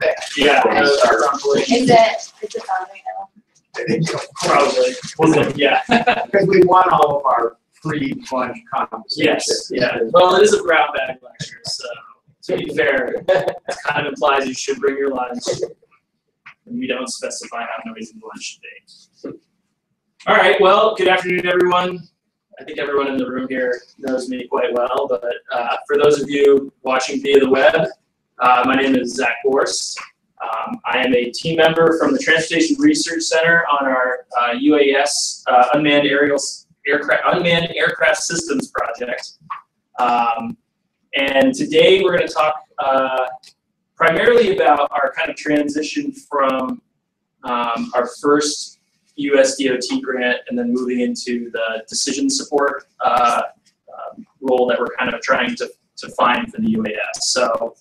Yeah. Is it on right now? I think so. Probably. Yeah. Because we want all of our free lunch conversations. Yes. Yeah. Well, it is a brown bag lecture, so to be fair, it kind of implies you should bring your lunch. And we don't specify how noisy the lunch should be. All right. Well, good afternoon, everyone. I think everyone in the room here knows me quite well, but for those of you watching via the web, my name is Zach Gorse. I am a team member from the Transportation Research Center on our UAS Unmanned Aircraft Systems project. And today we're going to talk primarily about our kind of transition from our first US DOT grant and then moving into the decision support role that we're kind of trying to find for the UAS. So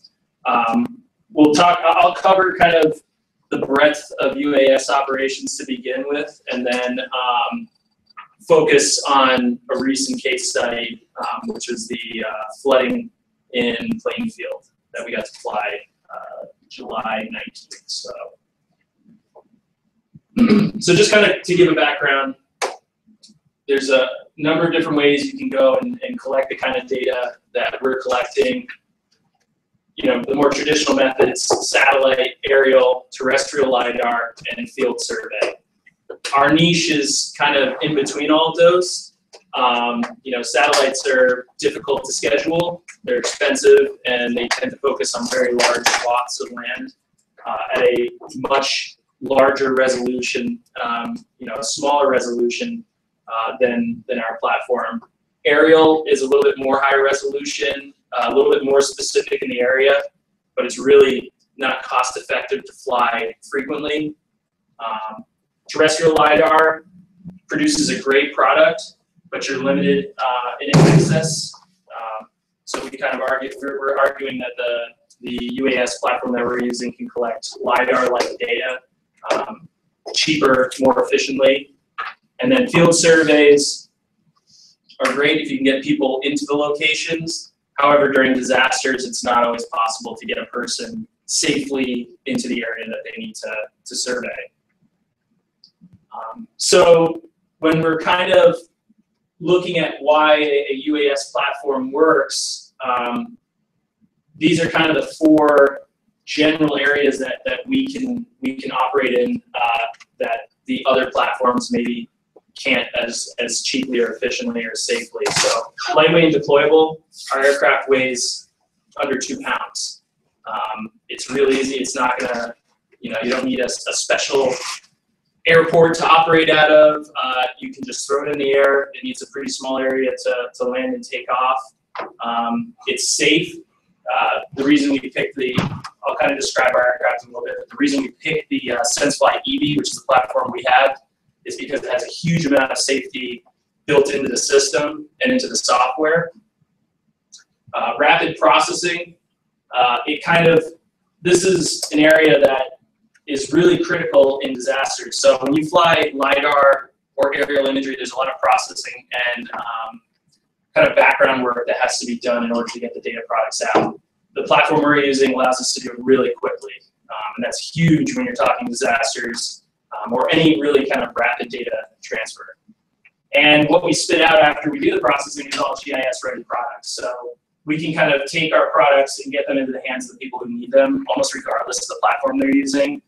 we'll talk, I'll cover kind of the breadth of UAS operations to begin with, and then focus on a recent case study, which was the flooding in Plainfield that we got to fly July 19th. So just kind of to give a background, there's a number of different ways you can go and collect the kind of data that we're collecting. You know, the more traditional methods: satellite, aerial, terrestrial LiDAR, and field survey. Our niche is kind of in between all of those. You know, satellites are difficult to schedule, they're expensive, and they tend to focus on very large swaths of land at a much larger resolution, you know, a smaller resolution than our platform. Aerial is a little bit more high resolution, a little bit more specific in the area, but it's really not cost effective to fly frequently. Terrestrial LiDAR produces a great product, but you're limited in access. So we kind of we're arguing that the UAS platform that we're using can collect LiDAR-like data cheaper, more efficiently. And then field surveys are great if you can get people into the locations. However, during disasters, it's not always possible to get a person safely into the area that they need to survey. So when we're kind of looking at why a UAS platform works, these are kind of the four general areas that we can operate in that the other platforms maybe can't as cheaply or efficiently or safely. So lightweight and deployable, our aircraft weighs under 2 pounds. It's really easy. It's not gonna, you know, you don't need a special airport to operate out of. You can just throw it in the air. It needs a pretty small area to land and take off. It's safe. The reason we picked I'll kind of describe our aircraft in a little bit. The reason we picked the SenseFly EV, which is the platform we have, is because it has a huge amount of safety built into the system and into the software. Rapid processing, this is an area that is really critical in disasters. So when you fly LiDAR or aerial imagery, there's a lot of processing and kind of background work that has to be done in order to get the data products out. The platform we're using allows us to do it really quickly, and that's huge when you're talking disasters or any really kind of rapid data transfer. And what we spit out after we do the processing is all GIS-ready products. So we can kind of take our products and get them into the hands of the people who need them, almost regardless of the platform they're using.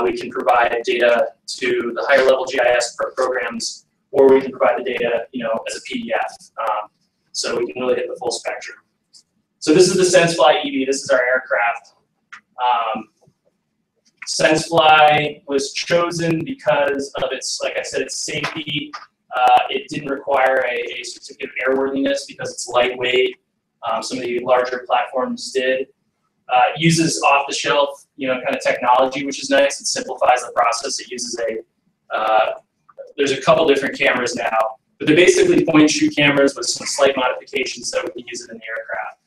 We can provide data to the higher level GIS programs, or we can provide the data, you know, as a PDF. So we can really hit the full spectrum. So this is the SenseFly EV. This is our aircraft. SenseFly was chosen because of its, like I said, its safety. It didn't require a certificate of airworthiness because it's lightweight. Some of the larger platforms did. It uses off-the-shelf, you know, kind of technology, which is nice. It simplifies the process. It uses there's a couple different cameras now, but they're basically point-and-shoot cameras with some slight modifications so we can use it in the aircraft.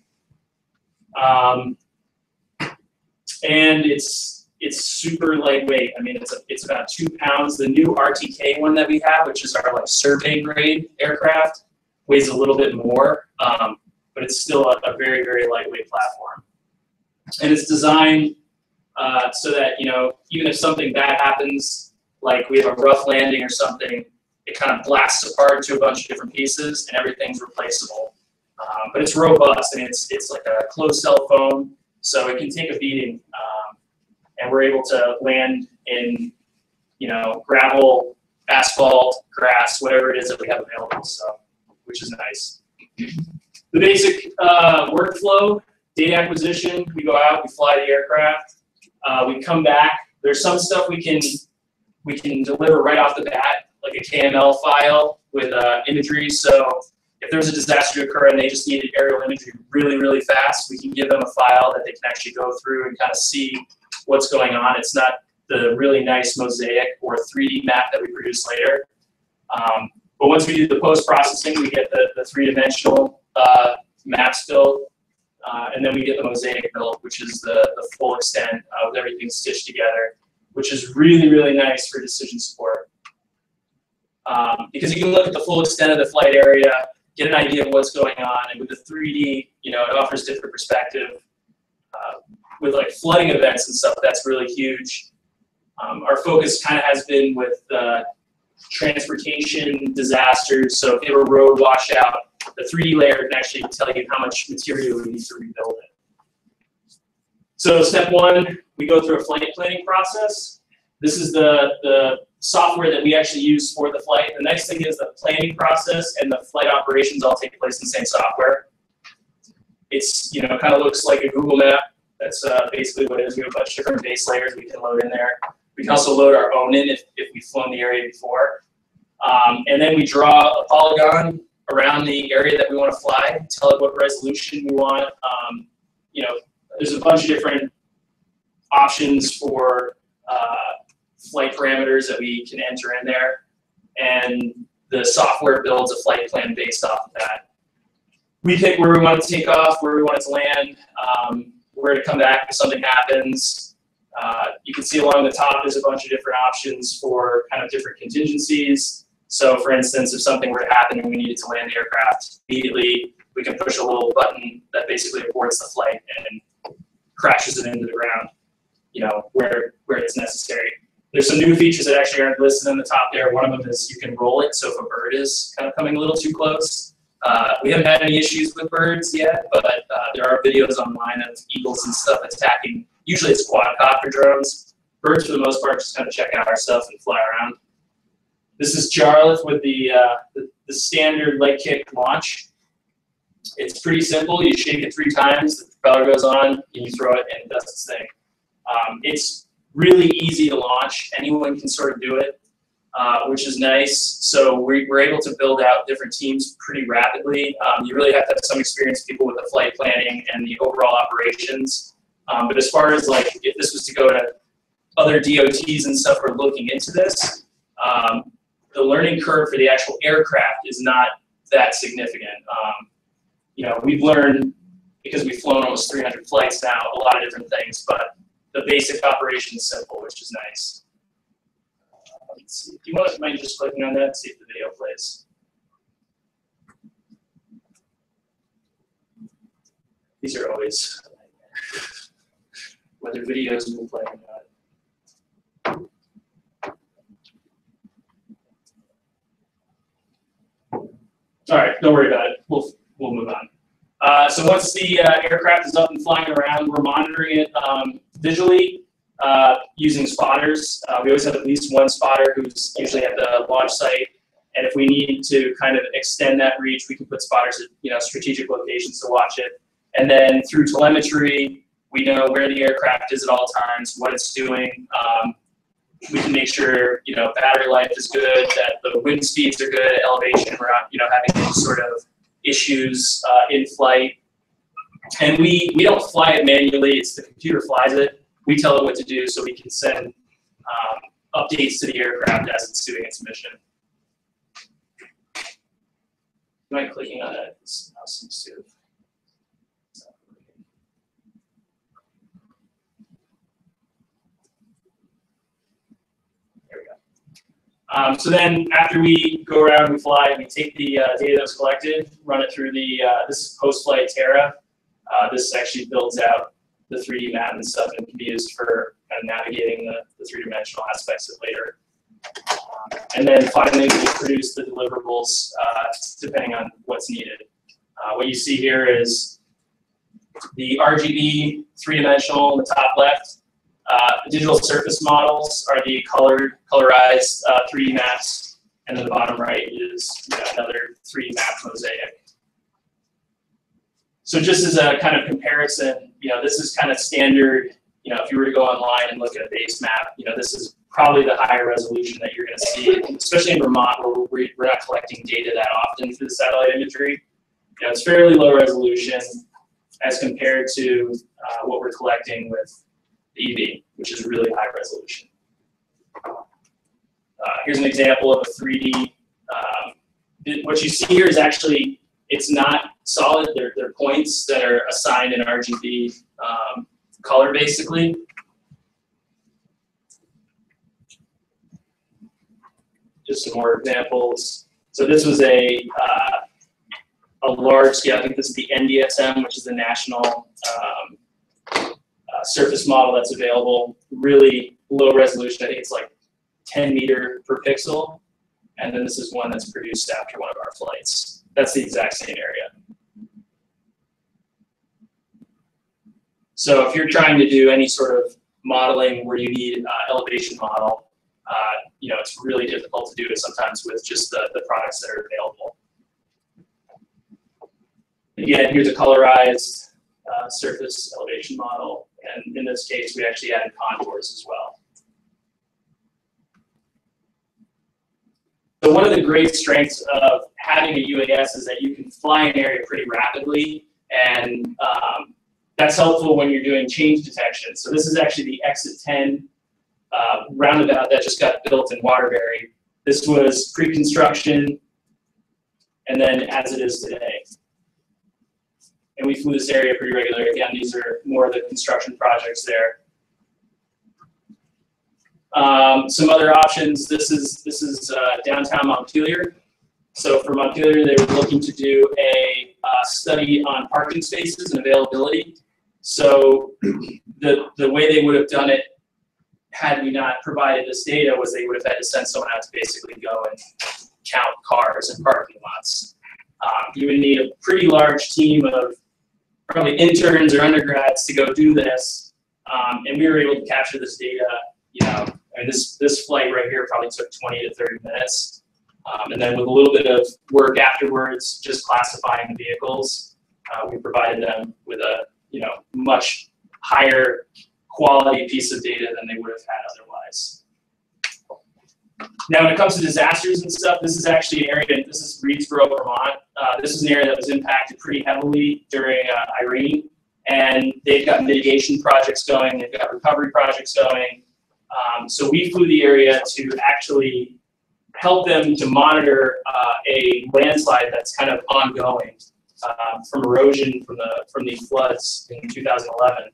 And it's super lightweight. I mean, it's about 2 pounds. The new RTK one that we have, which is our like survey grade aircraft, weighs a little bit more, but it's still a very, very lightweight platform. And it's designed so that, you know, even if something bad happens, like we have a rough landing or something, it kind of blasts apart into a bunch of different pieces and everything's replaceable. But it's robust. I mean, it's like a closed cell phone, so it can take a beating. And we're able to land in, you know, gravel, asphalt, grass, whatever it is that we have available, so, which is nice. The basic workflow, data acquisition, we go out, we fly the aircraft, we come back. There's some stuff we can deliver right off the bat, like a KML file with imagery. So if there's a disaster to occur and they just needed aerial imagery really, really fast, we can give them a file that they can actually go through and kind of see what's going on. It's not the really nice mosaic or 3D map that we produce later. But once we do the post-processing, we get the three-dimensional maps built, and then we get the mosaic built, which is the full extent with everything stitched together, which is really, really nice for decision support. Because you can look at the full extent of the flight area, get an idea of what's going on, and with the 3D, you know, it offers different perspective. With like flooding events and stuff, that's really huge. Our focus kind of has been with transportation disasters. So if you have a road washout, the 3D layer can actually tell you how much material we need to rebuild it. So step one, we go through a flight planning process. This is the software that we actually use for the flight. The next thing is the planning process and the flight operations all take place in the same software. It's, you know, kind of looks like a Google map. That's basically what it is. We have a bunch of different base layers we can load in there. We can also load our own in if we've flown the area before. And then we draw a polygon around the area that we want to fly, tell it what resolution we want. You know, there's a bunch of different options for flight parameters that we can enter in there. And the software builds a flight plan based off of that. We pick where we want it to take off, where we want it to land, where to come back if something happens. You can see along the top there's a bunch of different options for kind of different contingencies. So for instance, if something were to happen and we needed to land the aircraft immediately, we can push a little button that basically aborts the flight and crashes it into the ground, you know, where it's necessary. There's some new features that actually aren't listed in the top there. One of them is you can roll it, so if a bird is kind of coming a little too close. We haven't had any issues with birds yet, but there are videos online of eagles and stuff attacking. Usually it's quadcopter drones. Birds, for the most part, just kind of check out our stuff and fly around. This is Jarlath with the standard leg kick launch. It's pretty simple. You shake it 3 times, the propeller goes on, and you throw it, and it does its thing. It's really easy to launch. Anyone can sort of do it, which is nice. So we're able to build out different teams pretty rapidly. You really have to have some experienced people with the flight planning and the overall operations. But as far as like, if this was to go to other DOTs and stuff who are looking into this, the learning curve for the actual aircraft is not that significant. You know, we've learned, because we've flown almost 300 flights now, a lot of different things, but the basic operation is simple, which is nice. Let's see. Do you mind just clicking on that and see if the video plays? These are always whether videos will play or not. All right, don't worry about it. We'll move on. So once the aircraft is up and flying around, we're monitoring it visually using spotters. We always have at least one spotter who's usually at the launch site, and if we need to kind of extend that reach, we can put spotters at strategic locations to watch it. And then through telemetry, we know where the aircraft is at all times, what it's doing. We can make sure battery life is good, that the wind speeds are good, elevation, we're not having any sort of issues in flight. And we don't fly it manually, it's the computer flies it. We tell it what to do so we can send updates to the aircraft as it's doing its mission. You mind clicking on that? This mouse seems to. There we go. So then after we go around, we fly, we take the data that was collected, run it through the, this is post-flight Terra. This actually builds out the 3D map and stuff, and can be used for kind of navigating the three-dimensional aspects of it later. And then finally, we produce the deliverables depending on what's needed. What you see here is the RGB three-dimensional in the top left. The digital surface models are the colorized 3D maps, and then the bottom right is another 3D map mosaic. So just as a kind of comparison, this is kind of standard. If you were to go online and look at a base map, this is probably the higher resolution that you're going to see, especially in Vermont, where we're not collecting data that often through the satellite imagery. It's fairly low resolution as compared to what we're collecting with the EV, which is really high resolution. Here's an example of a 3D. What you see here is actually, it's not solid. They're points that are assigned in RGB color, basically. Just some more examples. So this was a large scale, I think this is the NDSM, which is the national surface model that's available. Really low resolution. I think it's like 10 meter per pixel. And then this is one that's produced after one of our flights. That's the exact same area. So if you're trying to do any sort of modeling where you need elevation model, it's really difficult to do it sometimes with just the products that are available. Again, here's a colorized surface elevation model, and in this case, we actually added contours as well. So one of the great strengths of having a UAS is that you can fly an area pretty rapidly, and that's helpful when you're doing change detection. So this is actually the Exit 10 roundabout that just got built in Waterbury. This was pre-construction, and then as it is today. And we flew this area pretty regularly. Again, these are more of the construction projects there. Some other options. This is downtown Montpelier. So for Montpelier, they were looking to do a study on parking spaces and availability. So the way they would have done it had we not provided this data was they would have had to send someone out to basically go and count cars in parking lots. You would need a pretty large team of probably interns or undergrads to go do this. And we were able to capture this data, this flight right here probably took 20 to 30 minutes. And then with a little bit of work afterwards, just classifying the vehicles, we provided them with a much higher quality piece of data than they would have had otherwise. Now, when it comes to disasters and stuff, this is actually an area, this is Reedsboro, Vermont. This is an area that was impacted pretty heavily during Irene, and they've got mitigation projects going, they've got recovery projects going. So we flew the area to actually help them to monitor a landslide that's kind of ongoing from erosion from the floods in 2011.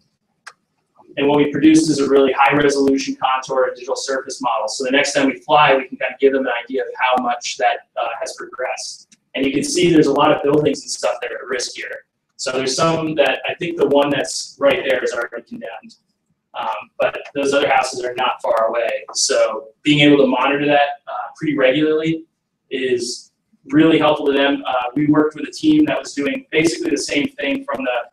And what we produced is a really high resolution contour and digital surface model. So the next time we fly, we can kind of give them an idea of how much that has progressed. And you can see there's a lot of buildings and stuff that are at risk here. So there's some that, I think the one that's right there is already condemned. But those other houses are not far away. So being able to monitor that pretty regularly is really helpful to them. We worked with a team that was doing basically the same thing from the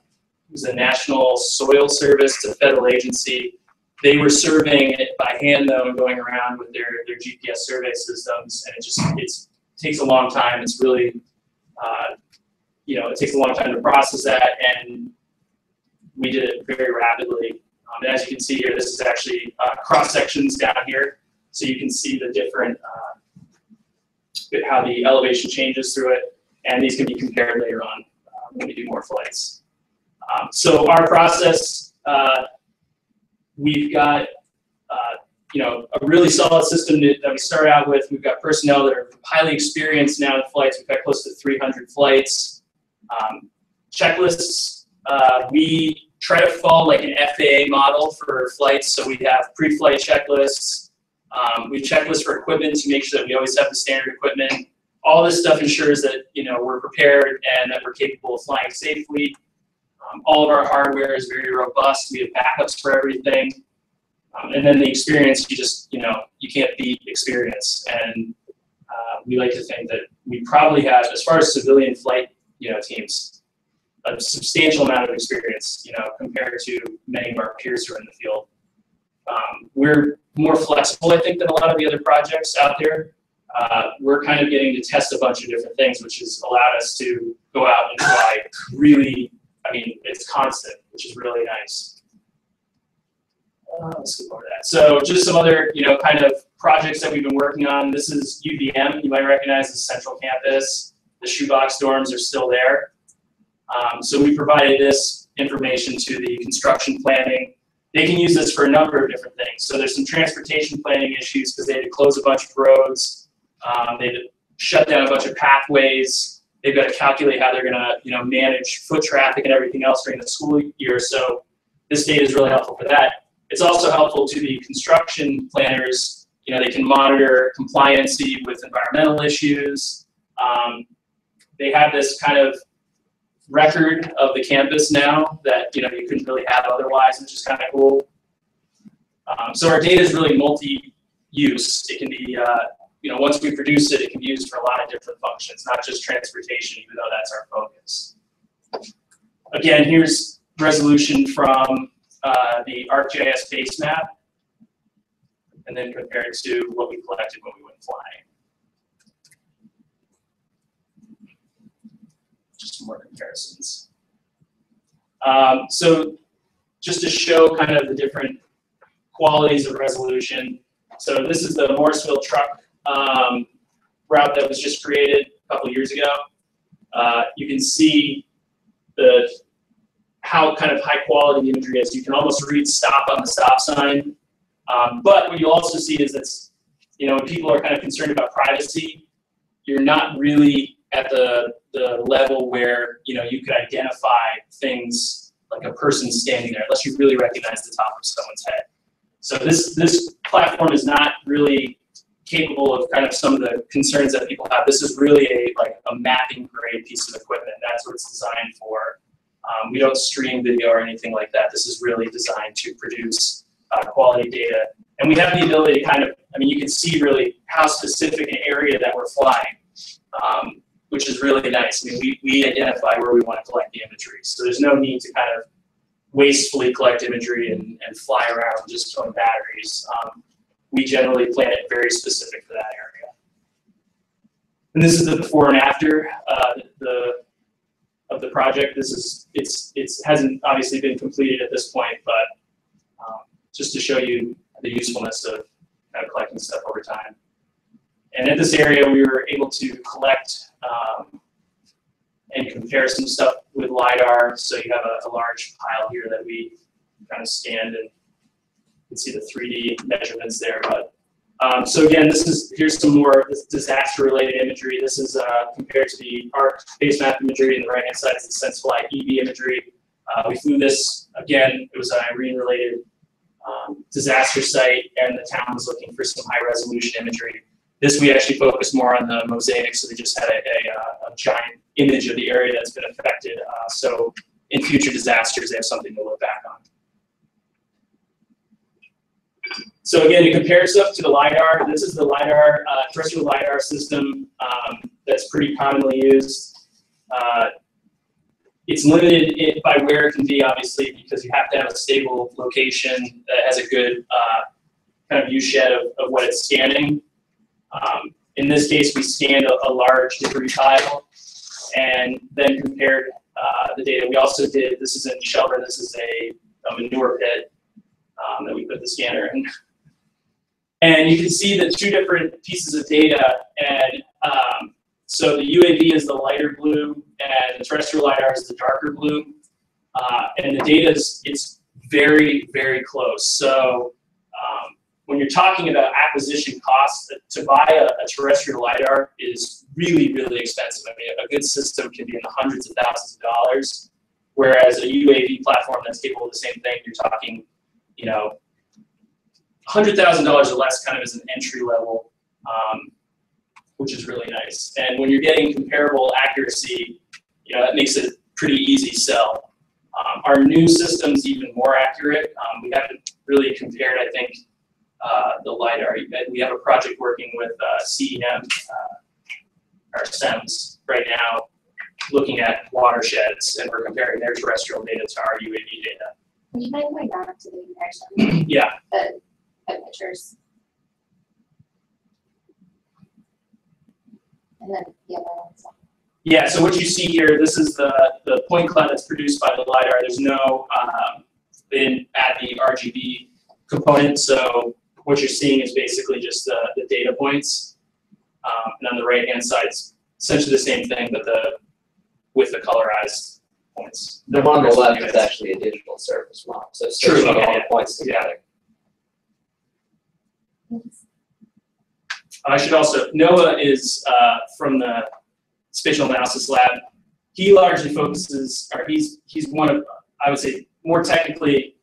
National Soil Service to federal agency. They were surveying it by hand though, and going around with their GPS survey systems, and it takes a long time. It's really, it takes a long time to process that, and we did it very rapidly. And as you can see here, this is actually cross sections down here, so you can see the different how the elevation changes through it, and these can be compared later on when we do more flights. So our process, we've got a really solid system that we start out with. We've got personnel that are highly experienced now in flights. We've got close to 300 flights. Checklists, we try to follow like an FAA model for flights. So we have pre-flight checklists. We checklist for equipment to make sure that we always have the standard equipment. All this stuff ensures that we're prepared and that we're capable of flying safely. All of our hardware is very robust. We have backups for everything. And then the experience, you can't beat experience. And we like to think that we probably have, as far as civilian flight, teams, a substantial amount of experience, compared to many of our peers who are in the field. We're more flexible, I think, than a lot of the other projects out there. We're kind of getting to test a bunch of different things, which has allowed us to go out and fly really, it's constant, which is really nice. Let's go over that. So just some other, kind of projects that we've been working on. This is UVM. You might recognize the central campus. The shoebox dorms are still there. So we provided this information to the construction planning. They can use this for a number of different things. So there's some transportation planning issues because they had to close a bunch of roads. They had to shut down a bunch of pathways. They've got to calculate how they're going to, manage foot traffic and everything else during the school year. So this data is really helpful for that. It's also helpful to the construction planners. They can monitor compliancy with environmental issues. They have this kind of record of the campus now that you couldn't really have otherwise, which is kind of cool. So our data is really multi-use. It can be, once we produce it, it can be used for a lot of different functions, not just transportation, even though that's our focus. Again, here's resolution from the ArcGIS base map, and then compared to what we collected when we went flying. Just some more comparisons. So just to show kind of the different qualities of resolution. So this is the Morrisville truck route that was just created a couple years ago. You can see how kind of high quality the imagery is. You can almost read stop on the stop sign. But what you'll also see is that, when people are kind of concerned about privacy, you're not really at the level where, you could identify things like a person standing there, unless you really recognize the top of someone's head. So this platform is not really capable of kind of some of the concerns that people have. This is really a mapping grade piece of equipment. That's what it's designed for. We don't stream video or anything like that. This is really designed to produce quality data. And we have the ability to kind of, you can see really how specific an area that we're flying, which is really nice. We identify where we want to collect the imagery. So there's no need to kind of wastefully collect imagery and fly around just filling batteries. We generally plan it very specific for that area. And this is the before and after of the project. It hasn't obviously been completed at this point, but just to show you the usefulness of kind of collecting stuff over time. And in this area, we were able to collect and compare some stuff with LiDAR. So you have a large pile here that we kind of scanned, and you can see the 3D measurements there. But so again, here's some more disaster-related imagery. This is compared to the ARC base map imagery, and the right-hand side is the SenseFly EV imagery. We flew this, again, it was an Irene-related disaster site, and the town was looking for some high-resolution imagery. This we actually focused more on the mosaic, so they just had a giant image of the area that's been affected. So in future disasters, they have something to look back on. So again, to compare stuff to the LiDAR, this is the LiDAR, terrestrial LiDAR system that's pretty commonly used. It's limited by where it can be, obviously, because you have to have a stable location that has a good kind of view shed of what it's scanning. In this case, we scanned a large debris pile and then compared the data. We also did, this is in Shelburne, this is a manure pit that we put the scanner in. And you can see the two different pieces of data. And so the UAV is the lighter blue and the terrestrial LiDAR is the darker blue. And the data it's very, very close. So when you're talking about acquisition costs, to buy a terrestrial LiDAR is really, really expensive. A good system can be in the hundreds of thousands of dollars, whereas a UAV platform that's capable of the same thing, you're talking, $100,000 or less kind of as an entry level, which is really nice. And when you're getting comparable accuracy, that makes it a pretty easy sell. Our new system's even more accurate. We haven't really compared, I think, the LiDAR. We have a project working with CEM, our SEMS right now, looking at watersheds, and we're comparing their terrestrial data to our UAV data. Can you mind going back to the comparison? Yeah. The pictures. And then the other ones. Yeah, so what you see here, this is the point cloud that's produced by the LiDAR. There's no, they didn't add the RGB component, so what you're seeing is basically just the data points. And on the right-hand side, it's essentially the same thing, but with the colorized points. The one on the left is actually a digital surface model, so it's True, stitching okay, all the yeah. points together. I should also, Noah is from the Spatial Analysis Lab. He largely focuses, or he's one of, I would say, more technically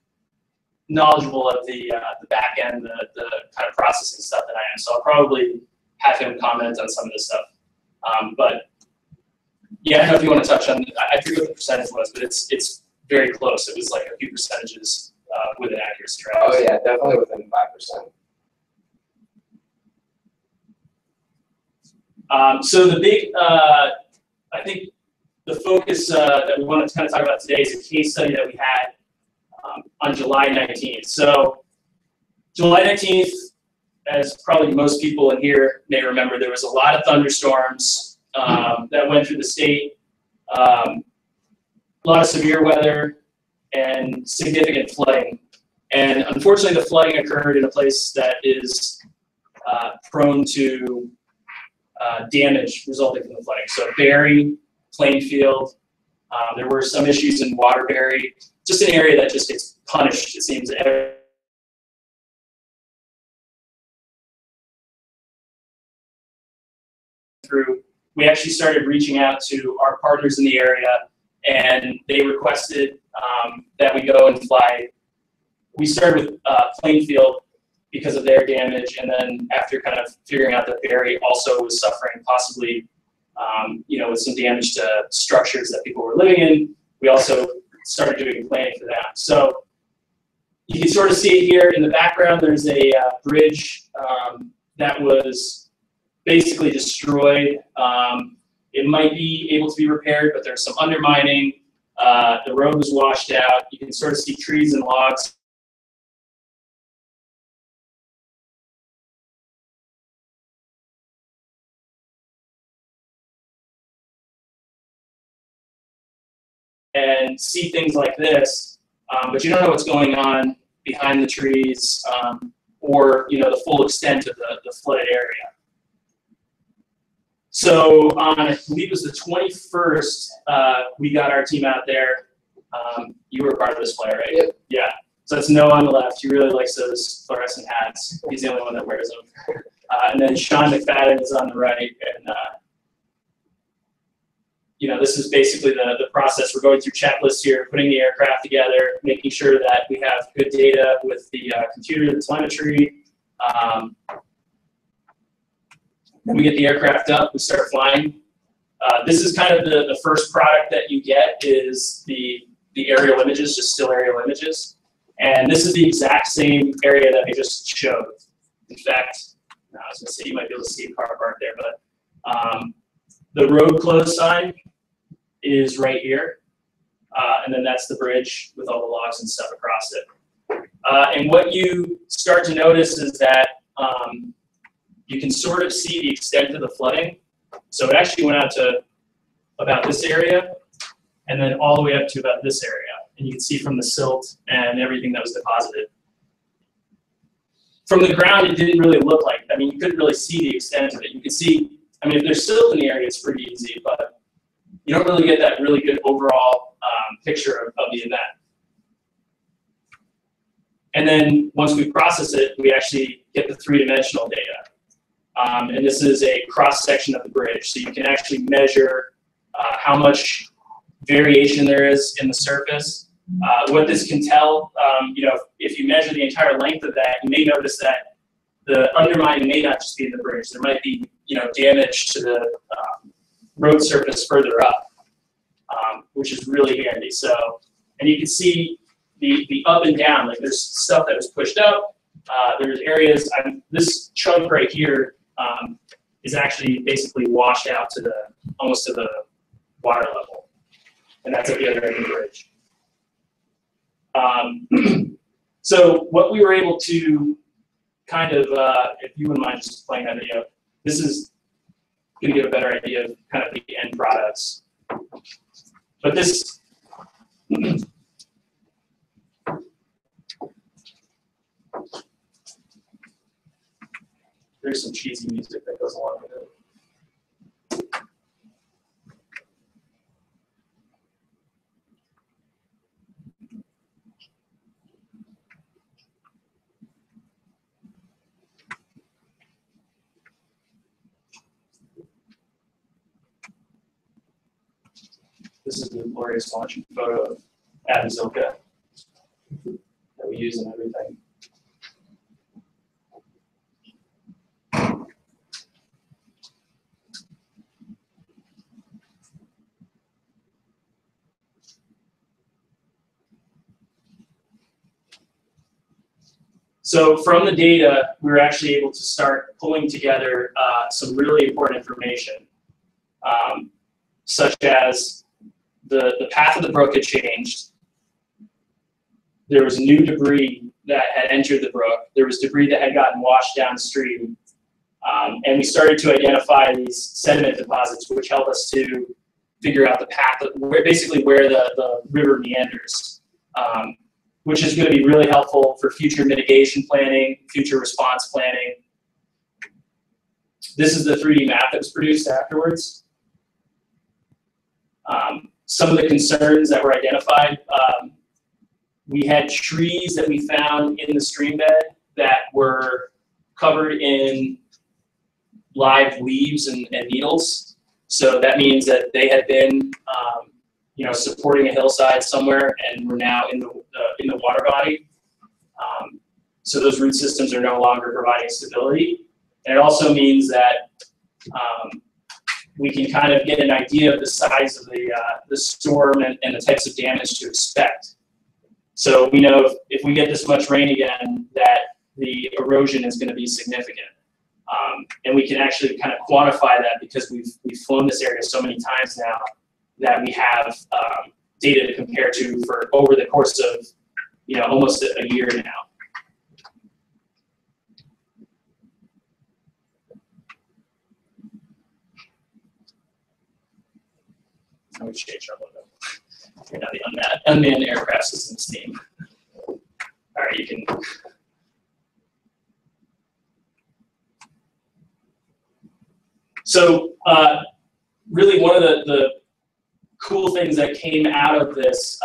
knowledgeable of the back end, the kind of processing stuff than I am. So I'll probably have him comment on some of this stuff. But yeah, I don't know if you want to touch on, I forget what the percentage was, but it's very close. It was like a few percentages with an accuracy, right? Oh yeah, definitely within 5%. So the big, I think the focus that we want to kind of talk about today is a case study that we had on July 19th. So July 19th, as probably most people in here may remember, there was a lot of thunderstorms that went through the state, a lot of severe weather, and significant flooding. And unfortunately, the flooding occurred in a place that is prone to damage resulting from the flooding. So Barry, Plainfield, there were some issues in Waterbury, just an area that just gets punished, it seems, through. We actually started reaching out to our partners in the area, and they requested that we go and fly. We started with Plainfield because of their damage, and then after kind of figuring out that Barry also was suffering possibly, with some damage to structures that people were living in, we also started doing planning for them. So you can sort of see it here in the background. There's a bridge that was basically destroyed. It might be able to be repaired, but there's some undermining. The road was washed out. You can sort of see trees and logs. And see things like this, but you don't know what's going on behind the trees or the full extent of the flooded area. So on, I believe it was the 21st, we got our team out there. You were part of this play, right? Yep. Yeah. So that's Noah on the left. He really likes those fluorescent hats. He's the only one that wears them. And then Sean McFadden is on the right. And this is basically the process. We're going through checklists here, putting the aircraft together, making sure that we have good data with the computer, the telemetry. Then we get the aircraft up, we start flying. This is kind of the first product that you get is the aerial images, just still aerial images. And this is the exact same area that we just showed. In fact, I was going to say you might be able to see a car park there, but the road closed sign is right here. And then that's the bridge with all the logs and stuff across it. And what you start to notice is that you can sort of see the extent of the flooding. So it actually went out to about this area and then all the way up to about this area. And you can see from the silt and everything that was deposited. From the ground, it didn't really look like, you couldn't really see the extent of it. You could see, if there's silt in the area, it's pretty easy, but you don't really get that really good overall picture of the event. And then once we process it, we actually get the three-dimensional data. And this is a cross-section of the bridge. So you can actually measure how much variation there is in the surface. What this can tell, if you measure the entire length of that, you may notice that the undermining may not just be in the bridge. There might be, damage to the road surface further up, which is really handy. So, And you can see the up and down, like there's stuff that was pushed up, there's areas, this chunk right here is actually basically washed out to almost to the water level. And that's at the other end of the bridge. So what we were able to kind of, if you wouldn't mind just playing that video, this is going to give a better idea of kind of the end products. But this, there's some cheesy music that goes along with it. This is the glorious launching photo of Abizilka that we use in everything. So from the data, we were actually able to start pulling together some really important information, such as the path of the brook had changed. There was new debris that had entered the brook. There was debris that had gotten washed downstream. And we started to identify these sediment deposits, which help us to figure out the path of basically where the river meanders, which is going to be really helpful for future mitigation planning, future response planning. This is the 3D map that was produced afterwards. Some of the concerns that were identified, we had trees that we found in the stream bed that were covered in live leaves and needles. So that means that they had been supporting a hillside somewhere and we're now in the water body. So those root systems are no longer providing stability. And it also means that we can kind of get an idea of the size of the storm and the types of damage to expect. So we know if we get this much rain again, that the erosion is going to be significant. And we can actually kind of quantify that because we've flown this area so many times now that we have data to compare to for over the course of almost a year now. I would change our logo. You're now the unmanned aircraft systems team. All right, you can. So really one of the cool things that came out of this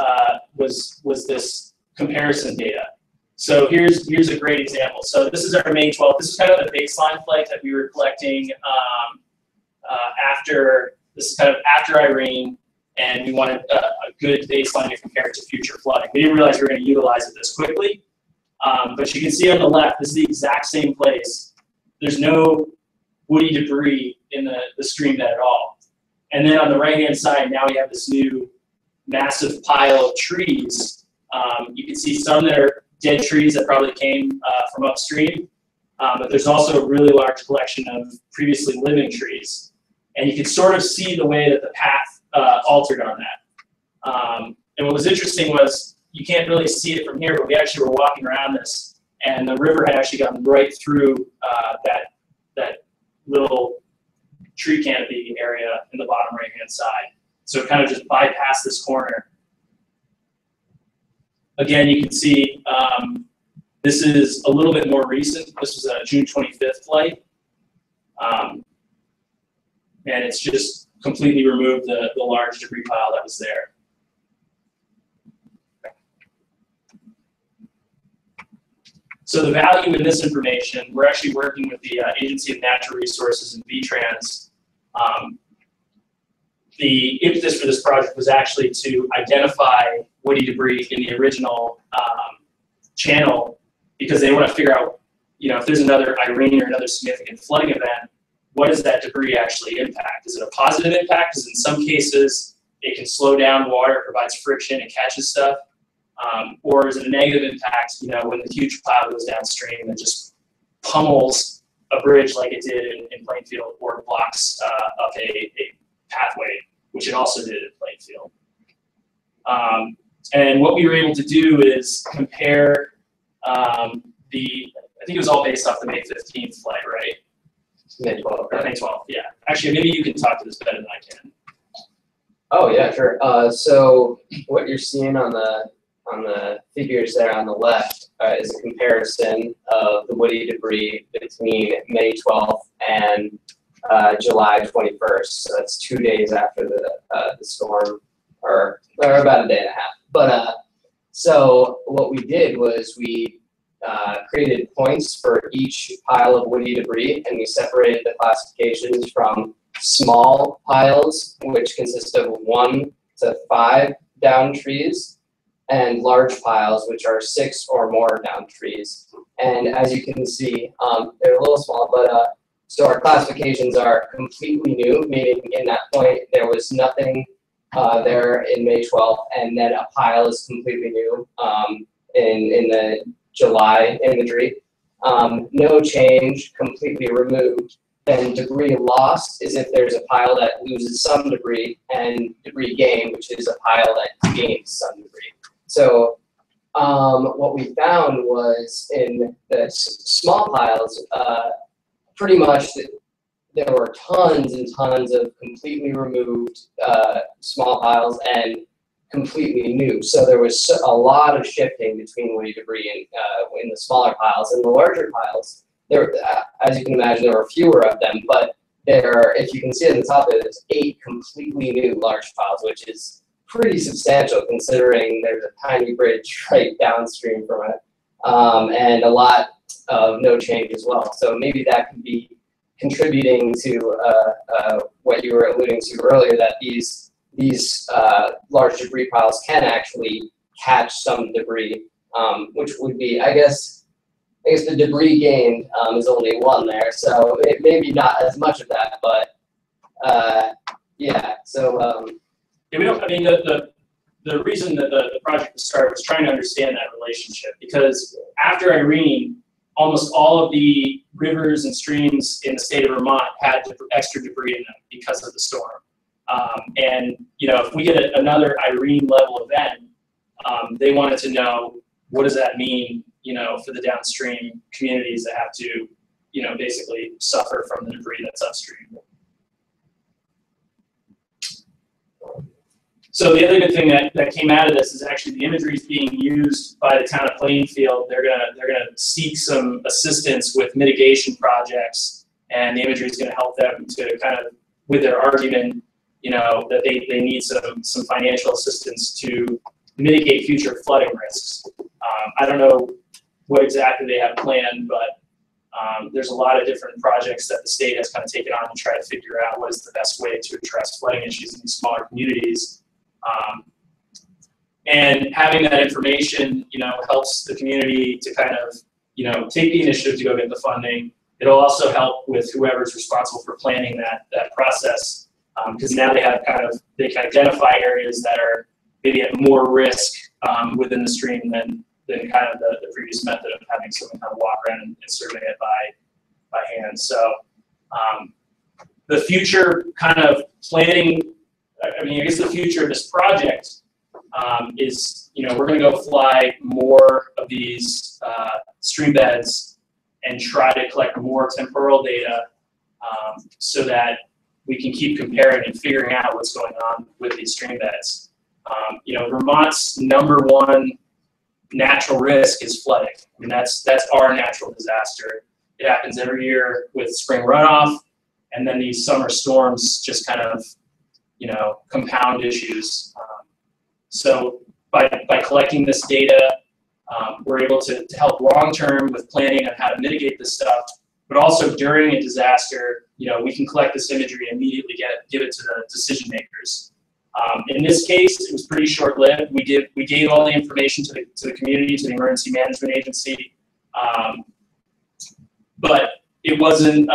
was this comparison data. So here's a great example. So this is our May 12th. This is kind of the baseline flight that we were collecting after Irene, and we wanted a good baseline to compare it to future flooding. We didn't realize we were going to utilize it this quickly, but you can see on the left, this is the exact same place. There's no woody debris in the stream bed at all. And then on the right-hand side, now we have this new massive pile of trees. You can see some that are dead trees that probably came from upstream, but there's also a really large collection of previously living trees. And you can sort of see the way that the path altered on that. And what was interesting was, you can't really see it from here, but we actually were walking around this, and the river had actually gotten right through that little tree canopy area in the bottom right-hand side. So it kind of just bypassed this corner. Again, you can see this is a little bit more recent. This was a June 25th flight. And it's just completely removed the large debris pile that was there. So the value in this information, we're actually working with the Agency of Natural Resources and VTrans. The impetus for this project was actually to identify woody debris in the original channel, because they want to figure out, if there's another Irene or another significant flooding event, what does that debris actually impact? Is it a positive impact? Because in some cases, it can slow down water, provides friction, it catches stuff. Or is it a negative impact, you know, when the huge plow goes downstream and just pummels a bridge like it did in Plainfield, or blocks up a pathway, which it also did in Plainfield. And what we were able to do is compare I think it was all based off the May 15th flight, right? May 12th. May 12th, yeah. Actually, maybe you can talk to this better than I can. Oh yeah, sure. So what you're seeing on the figures there on the left is a comparison of the woody debris between May 12th and July 21st. So that's 2 days after the storm, or about a day and a half. But so what we did was we created points for each pile of woody debris, and we separated the classifications from small piles, which consist of 1 to 5 down trees, and large piles, which are 6 or more down trees. And as you can see, they're a little small, but so our classifications are completely new, meaning in that point there was nothing there in May 12th, and then a pile is completely new in the July imagery. No change, completely removed. Then debris lost is if there's a pile that loses some debris, and debris gain, which is a pile that gains some debris. So what we found was in the small piles, pretty much there were tons and tons of completely removed small piles and completely new. So there was a lot of shifting between woody debris and in the smaller piles. And the larger piles, there, as you can imagine, there were fewer of them, but there, if you can see at the top, there's 8 completely new large piles, which is pretty substantial considering there's a tiny bridge right downstream from it, and a lot of no change as well. So maybe that could be contributing to what you were alluding to earlier, that these large debris piles can actually catch some debris, which would be, I guess the debris gained is only 1 there, so it maybe not as much of that, but yeah. So yeah, we don't. I mean, the reason that the project was started was trying to understand that relationship, because after Irene, almost all of the rivers and streams in the state of Vermont had extra debris in them because of the storm. And you know, if we get another Irene level event, they wanted to know, what does that mean, you know, for the downstream communities that have to, you know, basically suffer from the debris that's upstream. So the other good thing that came out of this is actually the imagery is being used by the town of Plainfield. They're gonna seek some assistance with mitigation projects, and the imagery is gonna help them to kind of, with their argument, you know, that they need some financial assistance to mitigate future flooding risks. I don't know what exactly they have planned, but there's a lot of different projects that the state has kind of taken on to try to figure out what is the best way to address flooding issues in these smaller communities. And having that information, you know, helps the community to kind of, you know, take the initiative to go get the funding. It'll also help with whoever's responsible for planning that process, because now they can identify areas that are maybe at more risk within the stream than kind of the previous method of having someone kind of walk around and survey it by hand. So the future kind of planning, I mean, I guess the future of this project is, you know, we're going to go fly more of these stream beds and try to collect more temporal data so that we can keep comparing and figuring out what's going on with these stream beds. You know, Vermont's #1 natural risk is flooding. I mean, that's our natural disaster. It happens every year with spring runoff, and then these summer storms just kind of, you know, compound issues. So by collecting this data, we're able to help long-term with planning on how to mitigate this stuff, but also during a disaster, you know, we can collect this imagery and immediately give it to the decision makers. In this case, it was pretty short-lived. We gave all the information to the community, to the emergency management agency, but it wasn't.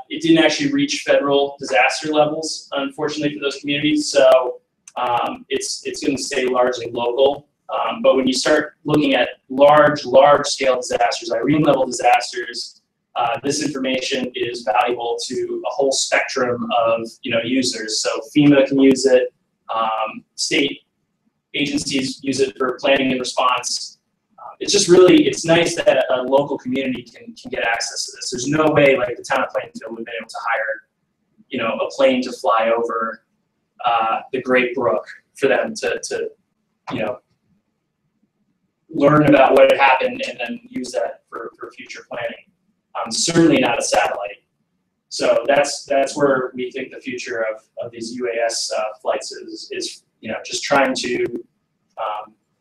It didn't actually reach federal disaster levels, unfortunately, for those communities. So it's going to stay largely local. But when you start looking at large scale disasters, Irene level disasters, this information is valuable to a whole spectrum of users. So FEMA can use it, state agencies use it for planning and response. It's just really, it's nice that a local community can get access to this. There's no way like the town of Plainfield would have been able to hire, a plane to fly over the Great Brook for them to learn about what had happened and then use that for future planning. Certainly not a satellite. So that's where we think the future of these UAS flights is just trying to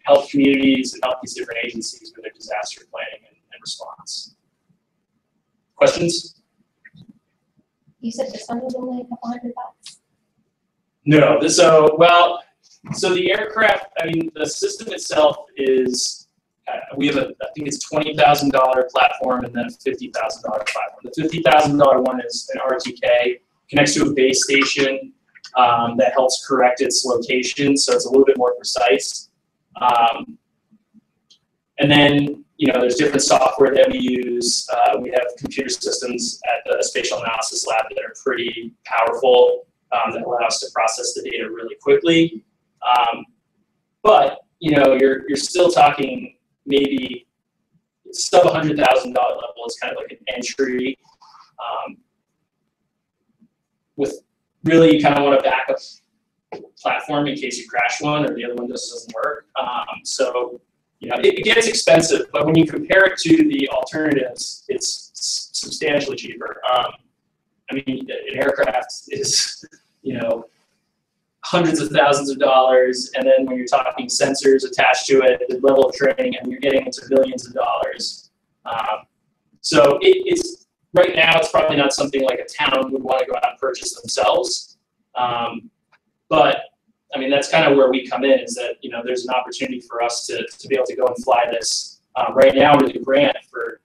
help communities and help these different agencies with their disaster planning and response. Questions? You said this one was only a couple $100. No, so the aircraft, I mean, the system itself is, we have I think it's $20,000 platform and then a $50,000 platform. The $50,000 one is an RTK, connects to a base station that helps correct its location, so it's a little bit more precise. And then, there's different software that we use. We have computer systems at the Spatial Analysis Lab that are pretty powerful, that allow us to process the data really quickly. But, you're still talking maybe sub $100,000 level is kind of like an entry. With really, you kind of want a backup platform in case you crash one or the other one just doesn't work. So, it gets expensive, but when you compare it to the alternatives, it's substantially cheaper. I mean, an aircraft is, hundreds of thousands of dollars, and then when you're talking sensors attached to it, the level of training, and you're getting into millions of dollars. So it's right now, it's probably not something like a town would want to go out and purchase themselves. But I mean, that's kind of where we come in, is that there's an opportunity for us to be able to go and fly this right now with a grant for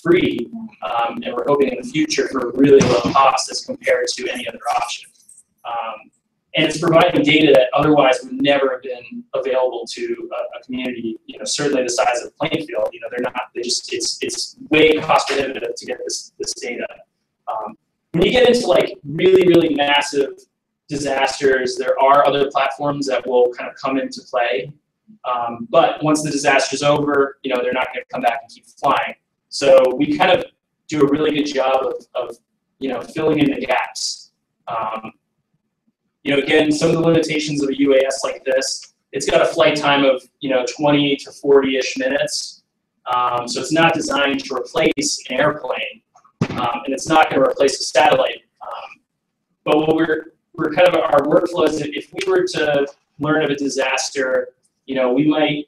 free, and we're hoping in the future for a really low cost as compared to any other option. And it's providing data that otherwise would never have been available to a community, certainly the size of Plainfield. It's way cost prohibitive to get this data. When you get into like really massive disasters, there are other platforms that will kind of come into play. But once the disaster is over, they're not going to come back and keep flying. So we kind of do a really good job of filling in the gaps. Again, some of the limitations of a UAS like this, it's got a flight time of 20 to 40-ish minutes. So it's not designed to replace an airplane, and it's not going to replace a satellite. But what we're kind of, our workflow is, if we were to learn of a disaster, we might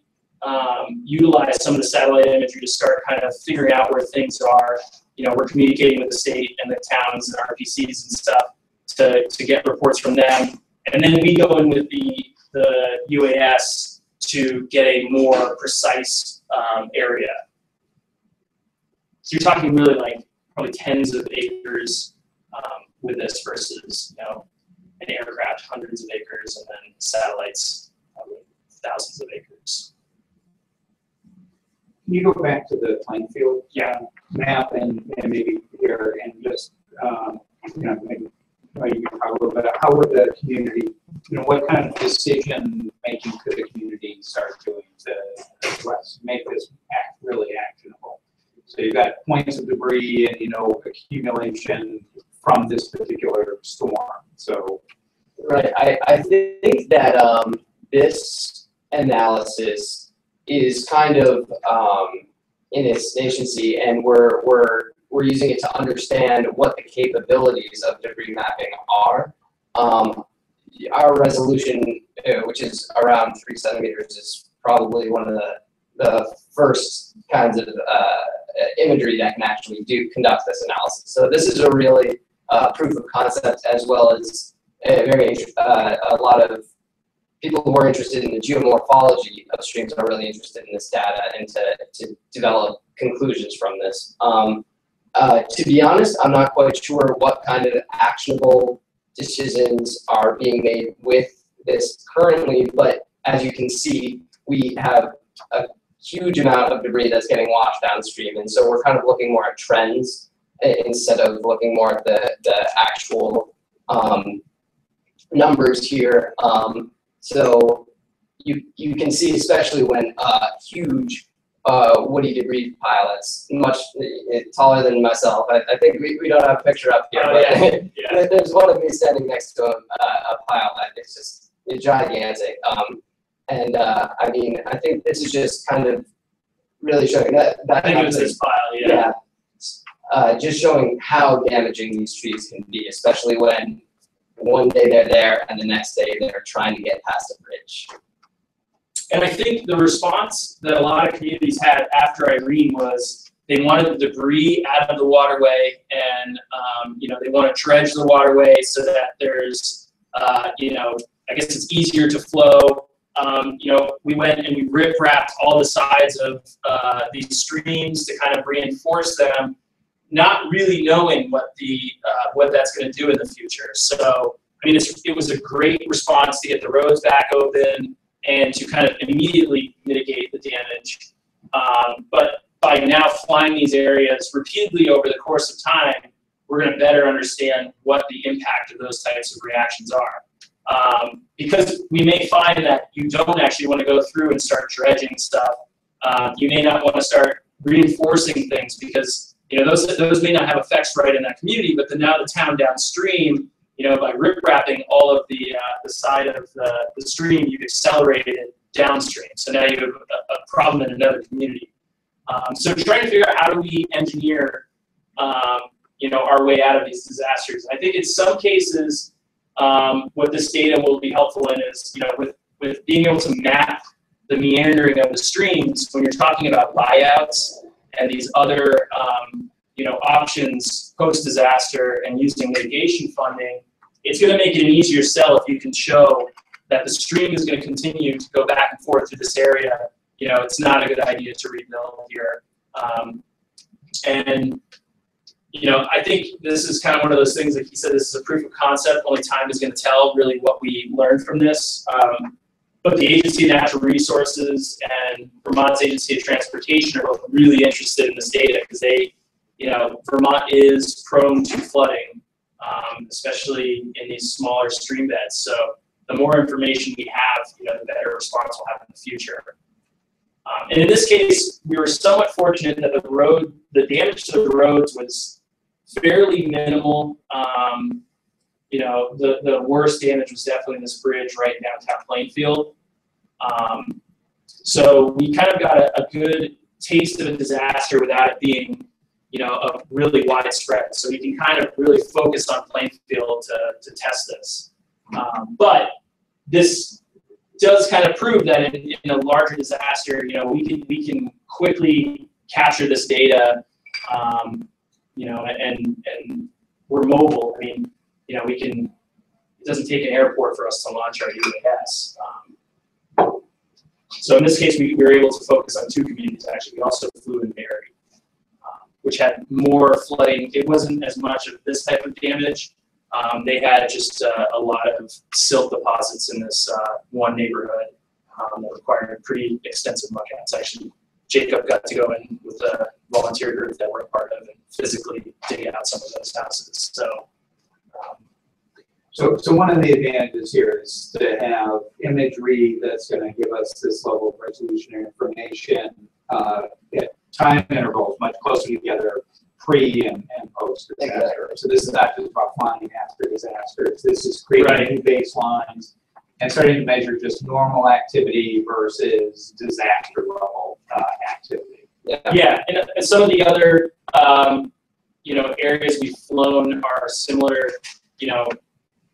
utilize some of the satellite imagery to start kind of figuring out where things are. We're communicating with the state and the towns and RPCs and stuff to get reports from them. And then we go in with the UAS to get a more precise area. So you're talking really like probably tens of acres with this versus, an aircraft, hundreds of acres, and then satellites, probably thousands of acres. Can you go back to the Plainfield map and maybe here and just, maybe you can talk a little bit about how would the community, what kind of decision making could the community start doing to make this really actionable? So you've got points of debris and, accumulation from this particular storm. So, right, I think that this analysis is kind of in its nascency, and we're using it to understand what the capabilities of debris mapping are. Our resolution, which is around 3 centimeters, is probably one of the first kinds of imagery that can actually conduct this analysis. So this is a really proof of concept, as well as a lot of people who are interested in the geomorphology of streams are really interested in this data and to develop conclusions from this. To be honest, I'm not quite sure what kind of actionable decisions are being made with this currently, but as you can see, we have a huge amount of debris that's getting washed downstream, and so we're kind of looking more at trends instead of looking more at the actual numbers here. So you can see, especially when huge woody debris pile that's much taller than myself. I think we don't have a picture up here, but yeah. There's one of me standing next to a pile that is just gigantic. And I mean, I think this is just kind of really showing that. I think it was this pile, yeah. Just showing how damaging these trees can be, especially when one day they're there and the next day they're trying to get past a bridge. And I think the response that a lot of communities had after Irene was they wanted the debris out of the waterway, and they want to dredge the waterway so that there's, I guess it's easier to flow. We went and we rip-wrapped all the sides of these streams to kind of reinforce them, not really knowing what that's going to do in the future. So, I mean, it was a great response to get the roads back open and to kind of immediately mitigate the damage. But by now flying these areas repeatedly over the course of time, we're going to better understand what the impact of those types of reactions are. Because we may find that you don't actually want to go through and start dredging stuff. You may not want to start reinforcing things because those may not have effects right in that community, but now the town downstream, by rip-wrapping all of the side of the stream, you've accelerated it downstream. So now you have a problem in another community. So trying to figure out how do we engineer, our way out of these disasters. I think in some cases, what this data will be helpful in is, with being able to map the meandering of the streams when you're talking about buyouts and these other, options post-disaster and using mitigation funding. It's going to make it an easier sell if you can show that the stream is going to continue to go back and forth through this area. It's not a good idea to rebuild here. I think this is kind of one of those things, like he said, this is a proof of concept. Only time is going to tell really what we learned from this. But the Agency of Natural Resources and Vermont's Agency of Transportation are both really interested in this data because they, Vermont is prone to flooding, especially in these smaller stream beds. So the more information we have, the better response we'll have in the future. And in this case, we were somewhat fortunate that the damage to the roads was fairly minimal. The worst damage was definitely in this bridge right downtown Plainfield. So we kind of got a good taste of a disaster without it being, a really widespread. So we can kind of really focus on Plainfield to test this. But this does kind of prove that in a larger disaster, we can quickly capture this data, and we're mobile. I mean, we can. It doesn't take an airport for us to launch our UAS. So in this case, we were able to focus on two communities. Actually, we also flew in Barry, which had more flooding. It wasn't as much of this type of damage. They had just a lot of silt deposits in this one neighborhood that required pretty extensive muckouts. Actually, Jacob got to go in with a volunteer group that we're a part of and physically dig out some of those houses. So one of the advantages here is to have imagery that's going to give us this level of resolution and information at time intervals much closer together, pre and post disaster. So this is not just about finding after disasters. This is creating new baselines and starting to measure just normal activity versus disaster level activity. Yeah, and some of the other areas we've flown are similar,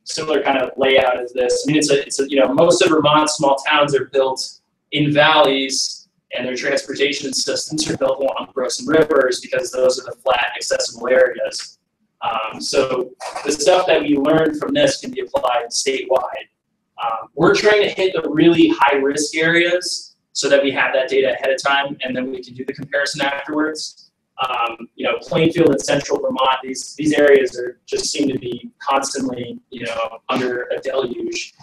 similar kind of layout as this. I mean, it's a most of Vermont's small towns are built in valleys, and their transportation systems are built along brooks and rivers because those are the flat, accessible areas. So the stuff that we learned from this can be applied statewide. We're trying to hit the really high-risk areas so that we have that data ahead of time, and then we can do the comparison afterwards. Plainfield and central Vermont, these areas just seem to be constantly, under a deluge.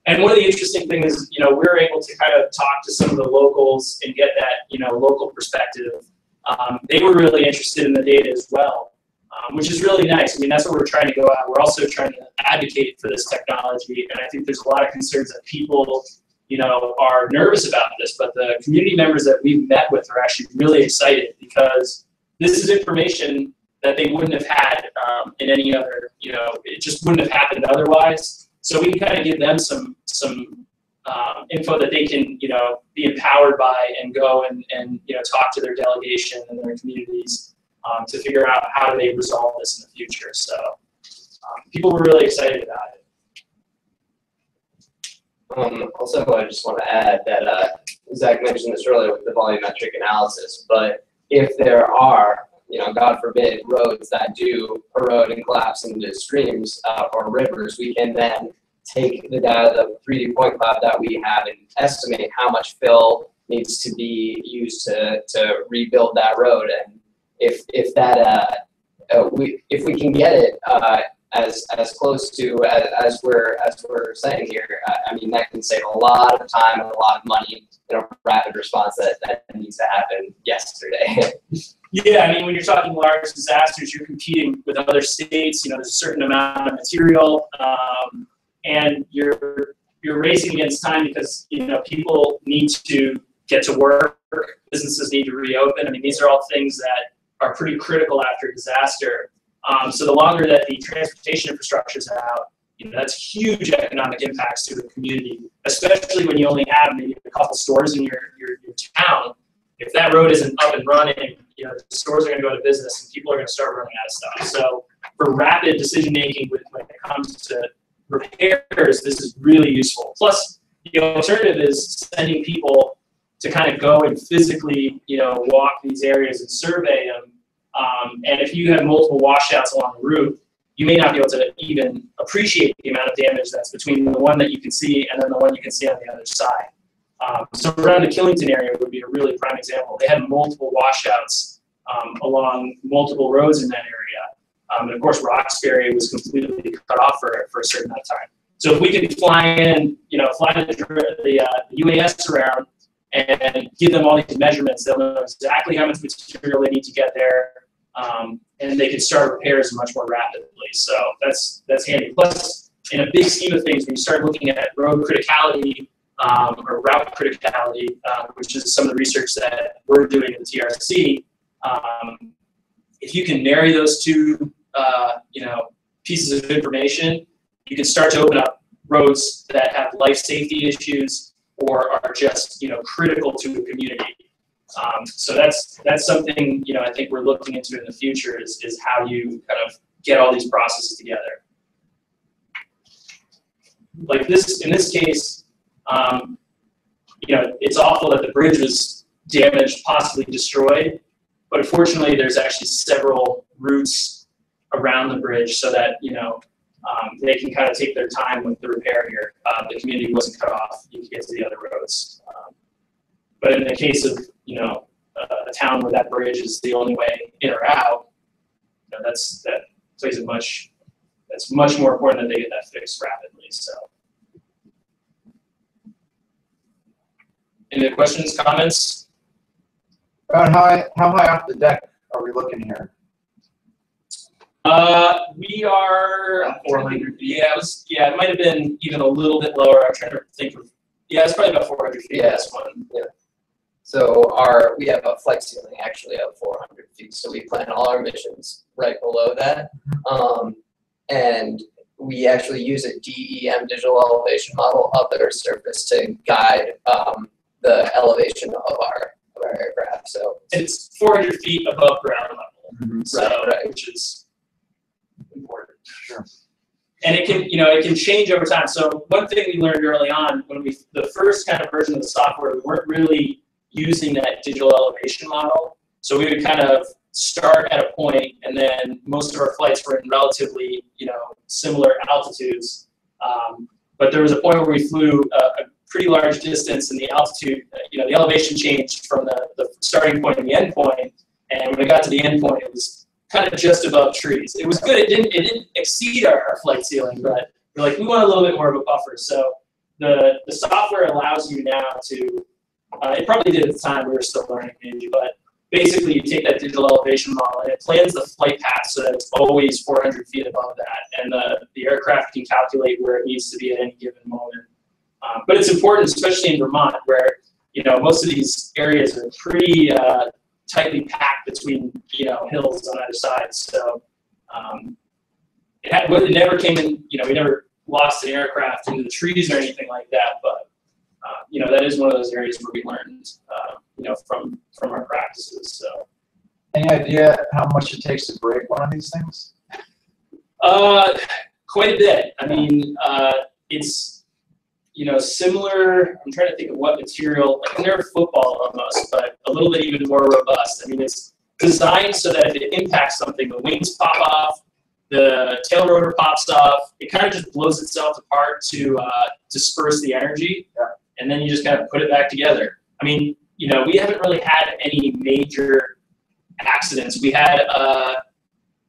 And one of the interesting things is, we were able to kind of talk to some of the locals and get that, local perspective. They were really interested in the data as well, which is really nice. I mean, that's what we're trying to go at. We're also trying to advocate for this technology, and I think there's a lot of concerns that people, are nervous about this, but the community members that we've met with are actually really excited because this is information that they wouldn't have had in any other, it just wouldn't have happened otherwise. So we can kind of give them some info that they can, be empowered by and go and talk to their delegation and their communities to figure out how do they resolve this in the future. So people were really excited about it. Also, I just want to add that Zach mentioned this earlier with the volumetric analysis, but if there are, God forbid, roads that do erode and collapse into streams or rivers, we can then take the data, the 3D point cloud that we have, and estimate how much fill needs to be used to rebuild that road. And if we can get it as close to as we're saying here, I mean, that can save a lot of time and a lot of money in a rapid response that needs to happen yesterday. Yeah, I mean, when you're talking large disasters, you're competing with other states. There's a certain amount of material, and you're racing against time because people need to get to work, businesses need to reopen. I mean, these are all things that are pretty critical after a disaster. So the longer that the transportation infrastructure is out, that's huge economic impacts to the community, especially when you only have maybe a couple stores in your town. If that road isn't up and running, the stores are going to go out of business and people are going to start running out of stuff. So for rapid decision making when it comes to repairs, this is really useful. Plus, the alternative is sending people to kind of go and physically, walk these areas and survey them. And if you have multiple washouts along the route, you may not be able to even appreciate the amount of damage that's between the one that you can see and then the one you can see on the other side. So around the Killington area would be a really prime example. They had multiple washouts along multiple roads in that area. And of course, Roxbury was completely cut off for a certain amount of time. So if we can fly in, fly the UAS around and give them all these measurements, they'll know exactly how much material they need to get there, and they can start repairs much more rapidly. So that's handy. Plus, in a big scheme of things, when you start looking at road criticality or route criticality, which is some of the research that we're doing in the TRC, if you can marry those two, pieces of information, you can start to open up roads that have life safety issues or are just, critical to a community. So that's something, I think we're looking into in the future is how you kind of get all these processes together. Like this, in this case, it's awful that the bridge was damaged, possibly destroyed, but unfortunately there's actually several routes around the bridge so that, they can kind of take their time with the repair here. The community wasn't cut off. You can get to the other roads. But in the case of, a town where that bridge is the only way in or out, that's much more important that they get that fixed rapidly. So, any other questions, comments? About how high off the deck are we looking here? We are 400. Yeah, it might have been even a little bit lower. I'm trying to think of. Yeah, it's probably about 400 feet. Yeah. This one. Yeah. So we have a flight ceiling actually of 400 feet. So we plan all our missions right below that, and we actually use a DEM digital elevation model of the Earth's surface to guide the elevation of our aircraft. So it's 400 feet above ground level. So right. Which is important. Sure. And it can change over time. So one thing we learned early on when the first kind of version of the software, we weren't really using that digital elevation model. So we would kind of start at a point, and then most of our flights were in relatively, similar altitudes. But there was a point where we flew a pretty large distance, and the altitude, the elevation changed from the starting point and the end point. And when we got to the end point, it was kind of just above trees. It was good. It didn't exceed our flight ceiling, but we're like, we want a little bit more of a buffer. So the software allows you now to, it probably did at the time, we were still learning maybe, but basically you take that digital elevation model and it plans the flight path so that it's always 400 feet above that, and the aircraft can calculate where it needs to be at any given moment. But it's important, especially in Vermont, where most of these areas are pretty tightly packed between hills on either side. So it never came in. We never lost an aircraft into the trees or anything like that. But that is one of those areas where we learned from our practices. So. Any idea how much it takes to break one of these things? Quite a bit. I mean, it's similar. I'm trying to think of what material, like a Nerf football almost, but a little bit even more robust. I mean, it's designed so that if it impacts something, the wings pop off, the tail rotor pops off. It kind of just blows itself apart to disperse the energy, and then you just kind of put it back together. I mean, we haven't really had any major accidents. We had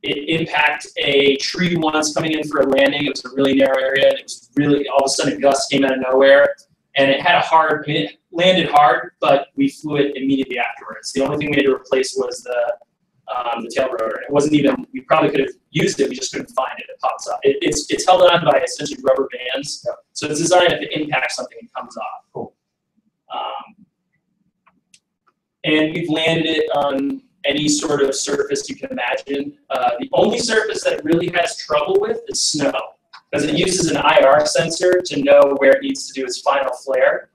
it impact a tree once coming in for a landing. It was a really narrow area, and it was really, all of a sudden a gust came out of nowhere, and it had it landed hard, but we flew it immediately afterwards. The only thing we had to replace was the tail rotor. It wasn't even, we probably could have used it, we just couldn't find it. It pops up. It's held on by essentially rubber bands, so it's designed if it impacts something, it comes off. Cool. And we've landed it on any sort of surface you can imagine. The only surface that it really has trouble with is snow, because it uses an IR sensor to know where it needs to do its final flare,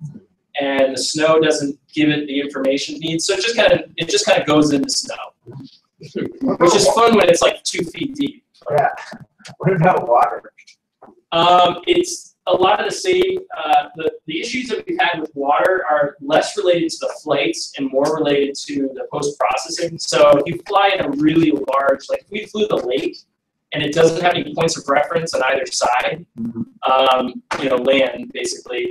and the snow doesn't give it the information it needs, so it just kind of goes into snow, which is fun when it's like 2 feet deep. Yeah. What about water? It's a lot of the same. The issues that we've had with water are less related to the flights and more related to the post-processing. So if you fly in a really large, like if we flew the lake and it doesn't have any points of reference on either side, land basically,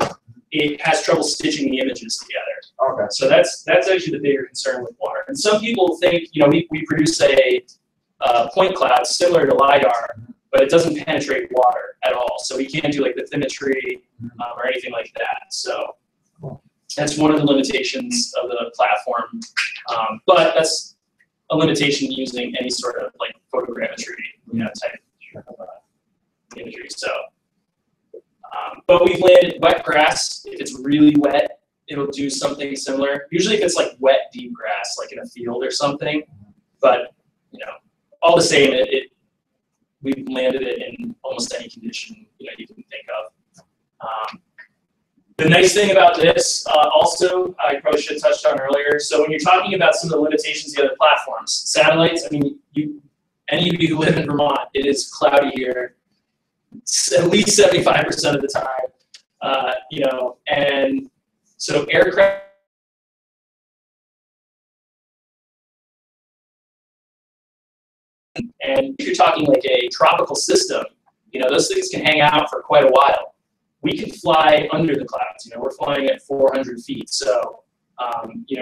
it has trouble stitching the images together. Okay. So that's actually the bigger concern with water. And some people think, we produce a point cloud similar to LiDAR, but it doesn't penetrate water at all. So we can't do like bathymetry or anything like that. So that's one of the limitations of the platform. But that's a limitation using any sort of like photogrammetry, type of imagery. So, but we've landed wet grass. If it's really wet, it'll do something similar. Usually if it's like wet, deep grass, like in a field or something, but all the same, we've landed it in almost any condition you can think of. The nice thing about this, also, I probably should have touched on earlier. So when you're talking about some of the limitations of the other platforms, satellites. I mean, any of you who live in Vermont, it is cloudy here, at least 75% of the time. And so aircraft. And if you're talking like a tropical system, those things can hang out for quite a while. We can fly under the clouds. We're flying at 400 feet. So,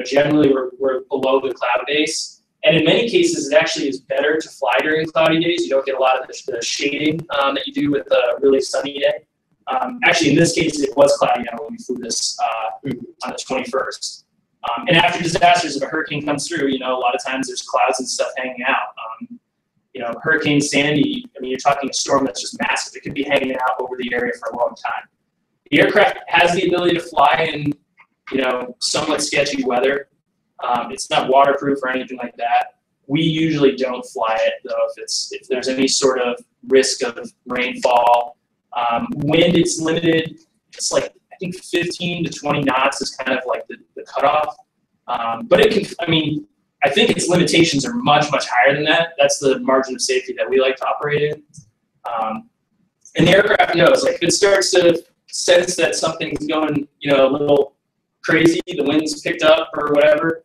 generally we're below the cloud base. And in many cases, it actually is better to fly during cloudy days. You don't get a lot of the shading that you do with a really sunny day. Actually, in this case, it was cloudy when we flew this on the 21st. And after disasters, if a hurricane comes through, a lot of times there's clouds and stuff hanging out. Hurricane Sandy, I mean, you're talking a storm that's just massive. It could be hanging out over the area for a long time. The aircraft has the ability to fly in, somewhat sketchy weather. It's not waterproof or anything like that. We usually don't fly it, though, if there's any sort of risk of rainfall. Wind, it's limited. It's like, I think 15 to 20 knots is kind of like the cutoff. But it can, I think its limitations are much, much higher than that. That's the margin of safety that we like to operate in. And the aircraft knows, like if it starts to sense that something's going, a little crazy, the wind's picked up or whatever,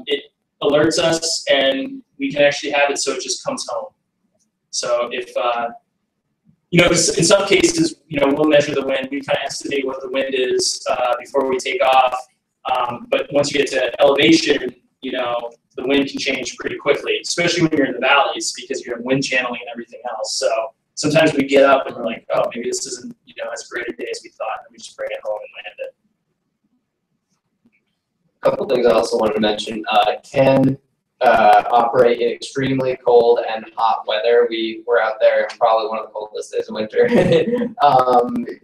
it alerts us and we can actually have it so it just comes home. So if, in some cases, we'll measure the wind. We kind of estimate what the wind is before we take off. But once you get to elevation, the wind can change pretty quickly, especially when you're in the valleys because you have wind channeling and everything else. So sometimes we get up and we're like, oh, maybe this isn't, has a greater day as we thought, and we just bring it home and land it. A couple things I also wanted to mention. Can operate in extremely cold and hot weather. We were out there probably one of the coldest days of winter.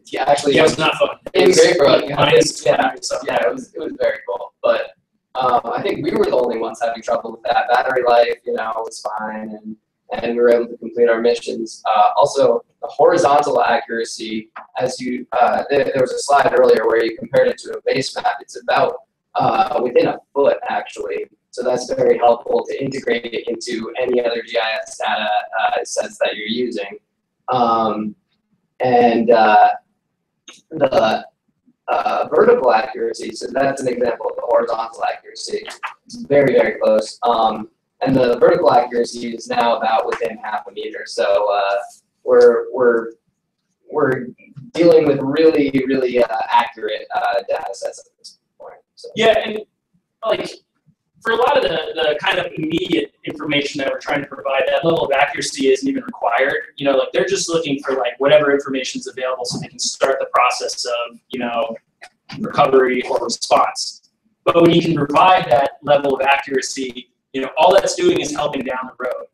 Yeah, actually, Yeah, it was not fun. It was great for like, minus yeah, 20 or something. yeah, it was very cool. But I think we were the only ones having trouble with that. Battery life, was fine, and we were able to complete our missions. Also, the horizontal accuracy, as you there was a slide earlier where you compared it to a base map. It's about within a foot actually. So that's very helpful to integrate it into any other GIS data sets that you're using. The vertical accuracy, so that's an example of the horizontal accuracy. It's very, very close. And the vertical accuracy is now about within half a meter. So we're dealing with really, really accurate data sets at this point. So. Yeah, and like, for a lot of the kind of immediate information that we're trying to provide, that level of accuracy isn't even required. Like they're just looking for like whatever information is available so they can start the process of, recovery or response. But when you can provide that level of accuracy, all that's doing is helping down the road.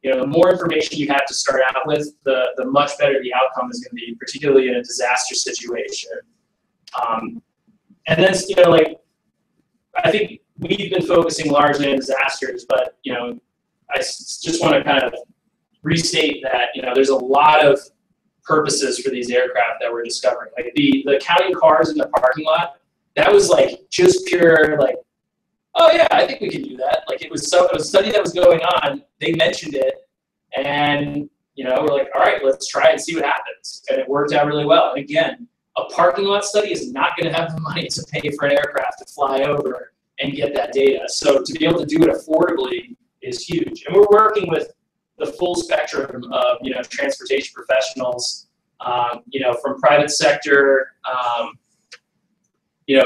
The more information you have to start out with, the much better the outcome is going to be, particularly in a disaster situation. And then, like, I think we've been focusing largely on disasters, but I just want to kind of restate that there's a lot of purposes for these aircraft that we're discovering. Like the counting cars in the parking lot, that was like just pure like, oh yeah, I think we can do that. Like it was a study that was going on. They mentioned it, and we're like, all right, let's try and see what happens. And it worked out really well. And again, a parking lot study is not going to have the money to pay for an aircraft to fly over and get that data. So to be able to do it affordably is huge. And we're working with the full spectrum of transportation professionals, from private sector,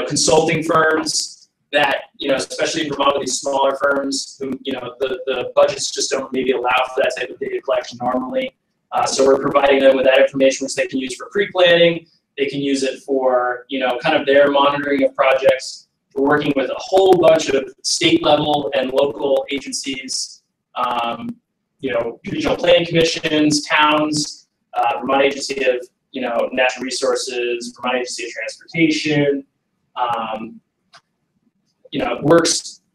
consulting firms that especially in Vermont with these smaller firms who the budgets just don't maybe allow for that type of data collection normally. So we're providing them with that information which they can use for pre-planning. They can use it for kind of their monitoring of projects. We're working with a whole bunch of state level and local agencies, regional planning commissions, towns, Vermont Agency of Natural Resources, Vermont Agency of Transportation.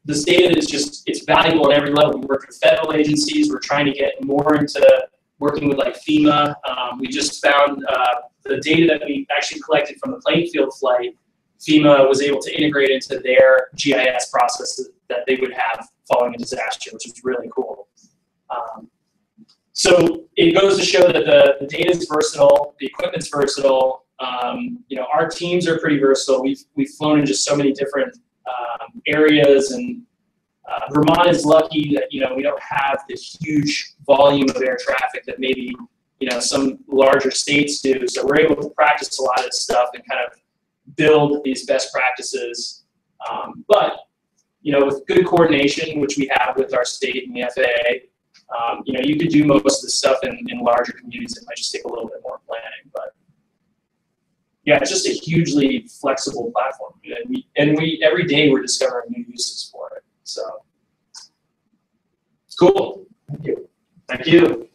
This data is it's valuable at every level. We work with federal agencies. We're trying to get more into working with like FEMA. We just found the data that we actually collected from the playing field flight. FEMA was able to integrate into their GIS process that they would have following a disaster, which is really cool. So it goes to show that the data is versatile, the equipment's versatile. Our teams are pretty versatile. We've flown in just so many different areas, and Vermont is lucky that we don't have this huge volume of air traffic that maybe some larger states do. So we're able to practice a lot of this stuff and kind of build these best practices. But with good coordination, which we have with our state and the FAA, you could do most of the stuff in larger communities. It might just take a little bit more planning, but yeah, it's just a hugely flexible platform. And we every day we're discovering new uses for it. So cool. Thank you. Thank you.